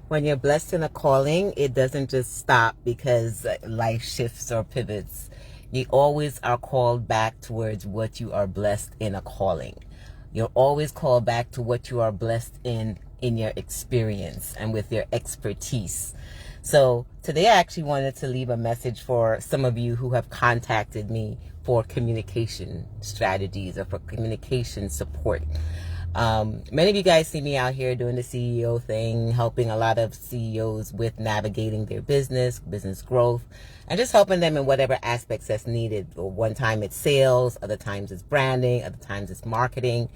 When you're blessed in a calling, it doesn't just stop because life shifts or pivots. You always are called back towards what you are blessed in a calling. You're always called back to what you are blessed in your experience and with your expertise. So today I actually wanted to leave a message for some of you who have contacted me for communication strategies or for communication support. Many of you guys see me out here doing the CEO thing, helping a lot of CEOs with navigating their business growth, and just helping them in whatever aspects that's needed. One time it's sales, other times it's branding, other times it's marketing.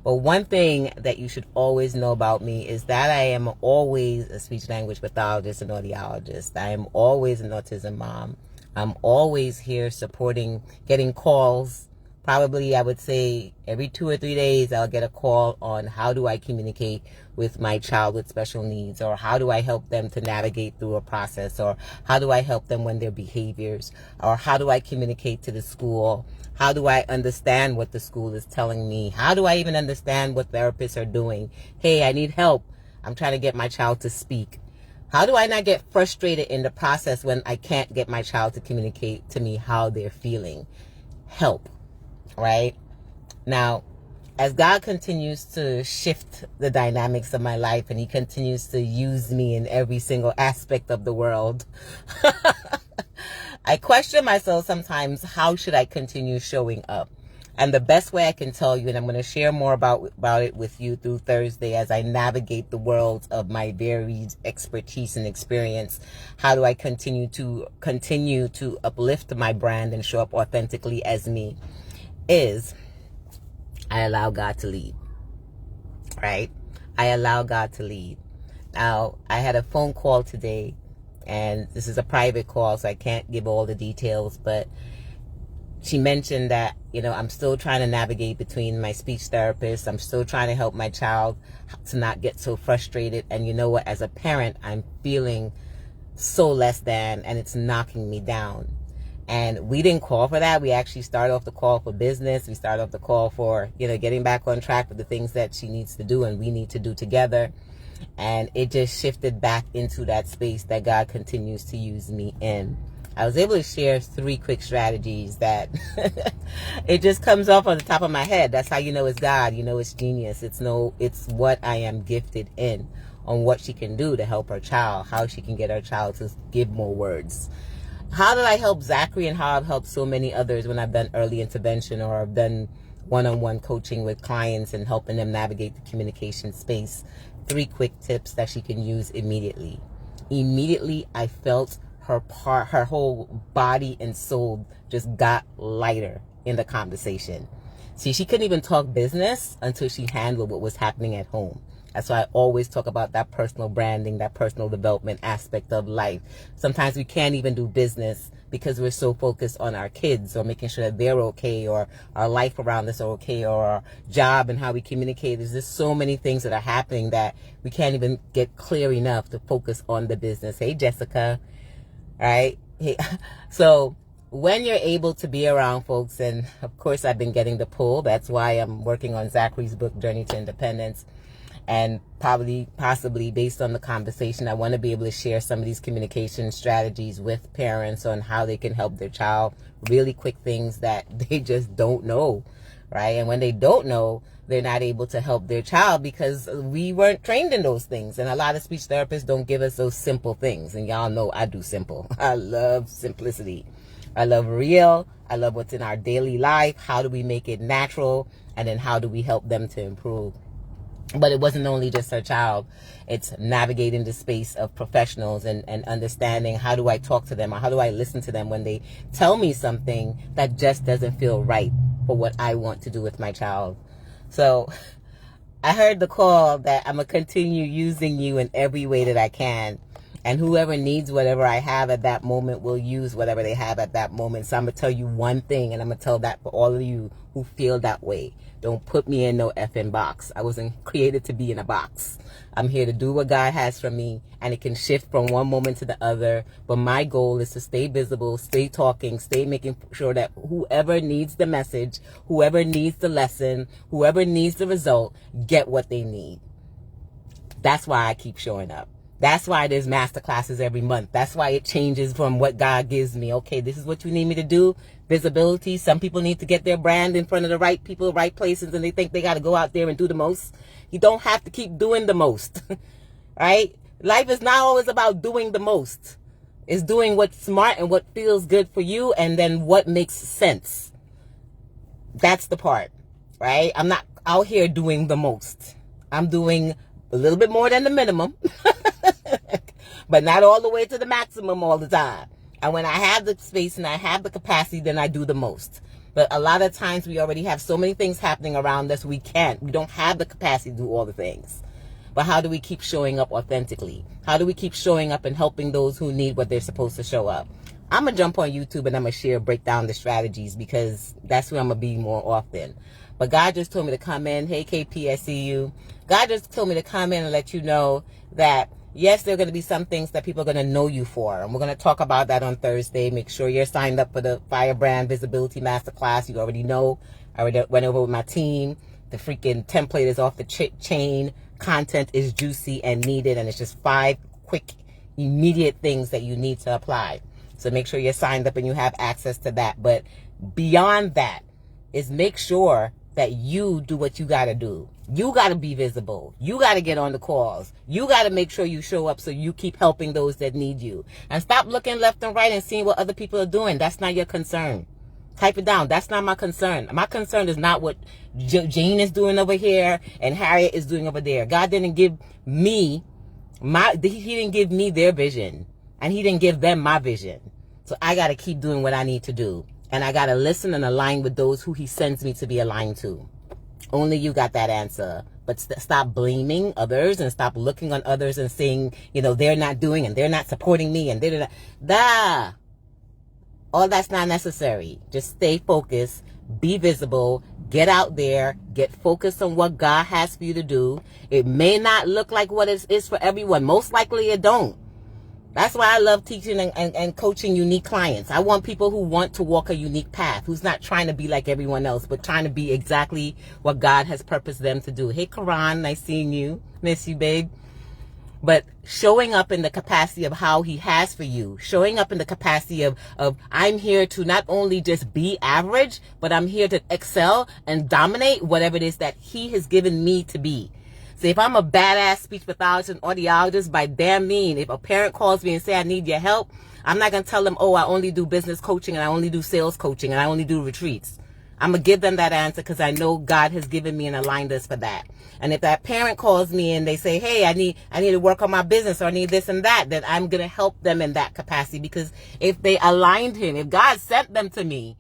But one thing that you should always know about me is that I am always a speech language pathologist and audiologist. I am always an autism mom. I'm always here supporting, getting calls. Probably I would say every 2 or 3 days I'll get a call on how do I communicate with my child with special needs, or how do I help them to navigate through a process, or how do I help them when their behaviors, or how do I communicate to the school, how do I understand what the school is telling me, how do I even understand what therapists are doing. Hey, I need help. I'm trying to get my child to speak. How do I not get frustrated in the process when I can't get my child to communicate to me how they're feeling? Help. Right? Now, as God continues to shift the dynamics of my life and he continues to use me in every single aspect of the world, I question myself sometimes, how should I continue showing up? And the best way I can tell you, and I'm going to share more about it with you through Thursday as I navigate the world of my varied expertise and experience, how do I continue to uplift my brand and show up authentically as me, is I allow God to lead, right? I allow God to lead. Now, I had a phone call today, and this is a private call, so I can't give all the details, but she mentioned that, I'm still trying to navigate between my speech therapist. I'm still trying to help my child to not get so frustrated. And you know what? As a parent, I'm feeling so less than, and it's knocking me down. And we didn't call for that. We actually started off the call for business. We started off the call for, getting back on track with the things that she needs to do and we need to do together. And it just shifted back into that space that God continues to use me in. I was able to share 3 quick strategies that it just comes off on the top of my head. That's how you know it's God. You know it's genius. It's what I am gifted in, on what she can do to help her child, how she can get her child to give more words. How did I help Zachary, and how I've helped so many others when I've done early intervention or I've done one-on-one coaching with clients and helping them navigate the communication space. 3 quick tips that she can use immediately. Immediately, I felt her whole body and soul just got lighter in the conversation. See, she couldn't even talk business until she handled what was happening at home. That's why I always talk about that personal branding, that personal development aspect of life. Sometimes we can't even do business because we're so focused on our kids or making sure that they're okay, or our life around us are okay, or our job and how we communicate. There's just so many things that are happening that we can't even get clear enough to focus on the business. Hey, Jessica. Right? Hey. So when you're able to be around folks, and of course I've been getting the pull. That's why I'm working on Zachary's book, Journey to Independence. And possibly based on the conversation, I want to be able to share some of these communication strategies with parents on how they can help their child. Really quick things that they just don't know, right? And when they don't know, they're not able to help their child because we weren't trained in those things. And a lot of speech therapists don't give us those simple things. And y'all know I do simple. I love simplicity. I love real. I love what's in our daily life. How do we make it natural? And then how do we help them to improve? But it wasn't only just her child. It's navigating the space of professionals and understanding, how do I talk to them, or how do I listen to them when they tell me something that just doesn't feel right for what I want to do with my child. So I heard the call that I'm going to continue using you in every way that I can. And whoever needs whatever I have at that moment will use whatever they have at that moment. So I'm going to tell you one thing, and I'm going to tell that for all of you who feel that way. Don't put me in no effing box. I wasn't created to be in a box. I'm here to do what God has for me, and it can shift from one moment to the other. But my goal is to stay visible, stay talking, stay making sure that whoever needs the message, whoever needs the lesson, whoever needs the result, get what they need. That's why I keep showing up. That's why there's master classes every month. That's why it changes from what God gives me. Okay, this is what you need me to do. Visibility. Some people need to get their brand in front of the right people, right places, and they think they got to go out there and do the most. You don't have to keep doing the most, right? Life is not always about doing the most. It's doing what's smart and what feels good for you, and then what makes sense. That's the part, right? I'm not out here doing the most. I'm doing a little bit more than the minimum, but not all the way to the maximum all the time. And when I have the space and I have the capacity, then I do the most. But a lot of times we already have so many things happening around us, we don't have the capacity to do all the things. But how do we keep showing up authentically? How do we keep showing up and helping those who need what they're supposed to show up? I'm going to jump on YouTube and I'm going to break down the strategies, because that's where I'm going to be more often. But God just told me to come in. Hey, KP, I see you. God just told me to come in and let you know that, yes, there are going to be some things that people are going to know you for. And we're going to talk about that on Thursday. Make sure you're signed up for the Firebrand Visibility Masterclass. You already know. I already went over with my team. The freaking template is off the chain. Content is juicy and needed. And it's just 5 quick, immediate things that you need to apply. So make sure you're signed up and you have access to that. But beyond that is make sure that you do what you got to do. You got to be visible. You got to get on the calls. You got to make sure you show up so you keep helping those that need you. And stop looking left and right and seeing what other people are doing. That's not your concern. Type it down. That's not my concern. My concern is not what Jane is doing over here and Harriet is doing over there. God didn't give me he didn't give me their vision, and he didn't give them my vision. So I got to keep doing what I need to do. And I got to listen and align with those who he sends me to be aligned to. Only you got that answer. But stop blaming others and stop looking on others and saying, they're not doing and they're not supporting me and they're not. All that's not necessary. Just stay focused, be visible, get out there, get focused on what God has for you to do. It may not look like what it is for everyone. Most likely it don't. That's why I love teaching and coaching unique clients. I want people who want to walk a unique path, who's not trying to be like everyone else, but trying to be exactly what God has purposed them to do. Hey, Karan, nice seeing you. Miss you, babe. But showing up in the capacity of how he has for you, showing up in the capacity of I'm here to not only just be average, but I'm here to excel and dominate whatever it is that he has given me to be. So if I'm a badass speech pathologist and audiologist, by damn mean, if a parent calls me and say I need your help, I'm not going to tell them, oh, I only do business coaching and I only do sales coaching and I only do retreats. I'm going to give them that answer because I know God has given me and aligned us for that. And if that parent calls me and they say, hey, I need to work on my business, or I need this and that, then I'm going to help them in that capacity, because if they aligned him, if God sent them to me,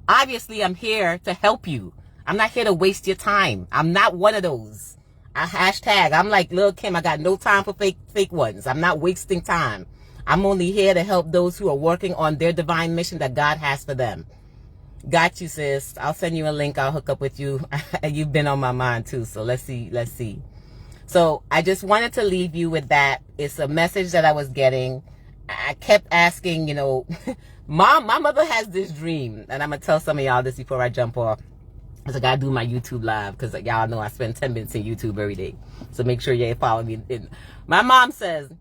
obviously I'm here to help you. I'm not here to waste your time. I'm not one of those. I'm like Lil' Kim. I got no time for fake ones. I'm not wasting time. I'm only here to help those who are working on their divine mission that God has for them. Got you, sis. I'll send you a link. I'll hook up with you. You've been on my mind too. So let's see. So I just wanted to leave you with that. It's a message that I was getting. I kept asking, my mother has this dream, and I'm going to tell some of y'all this before I jump off. So I gotta do my YouTube live, because y'all know I spend 10 minutes in YouTube every day. So make sure you follow me. My mom says,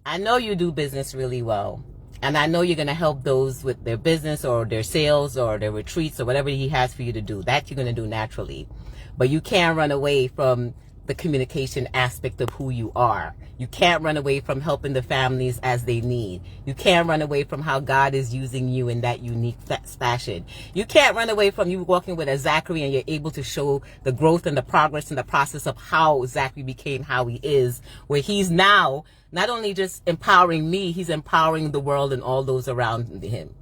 I know you do business really well. And I know you're going to help those with their business or their sales or their retreats or whatever he has for you to do. That you're going to do naturally. But you can't run away from the communication aspect of who you are. You can't run away from helping the families as they need. You can't run away from how God is using you in that unique fashion. You can't run away from you walking with a Zachary and you're able to show the growth and the progress and the process of how Zachary became how he is, where he's now not only just empowering me, he's empowering the world and all those around him.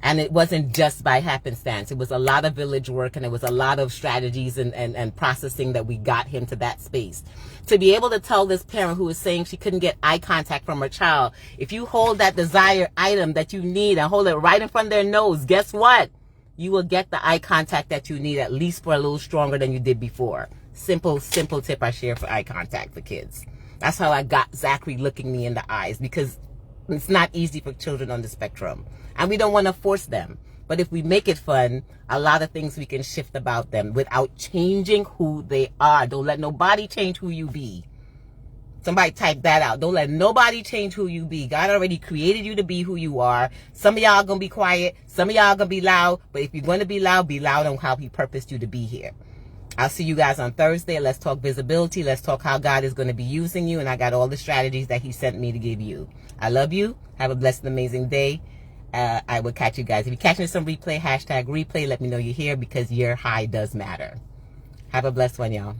And it wasn't just by happenstance. It was a lot of village work, and it was a lot of strategies and processing that we got him to that space. To be able to tell this parent who was saying she couldn't get eye contact from her child, if you hold that desired item that you need and hold it right in front of their nose, guess what? You will get the eye contact that you need, at least for a little stronger than you did before. Simple tip I share for eye contact for kids. That's how I got Zachary looking me in the eyes, because it's not easy for children on the spectrum. And we don't want to force them. But if we make it fun, a lot of things we can shift about them without changing who they are. Don't let nobody change who you be. Somebody type that out. Don't let nobody change who you be. God already created you to be who you are. Some of y'all gonna be quiet. Some of y'all gonna be loud. But if you're gonna be loud on how he purposed you to be here. I'll see you guys on Thursday. Let's talk visibility. Let's talk how God is going to be using you. And I got all the strategies that he sent me to give you. I love you. Have a blessed and amazing day. I will catch you guys. If you're catching this on replay, hashtag replay. Let me know you're here because your high does matter. Have a blessed one, y'all.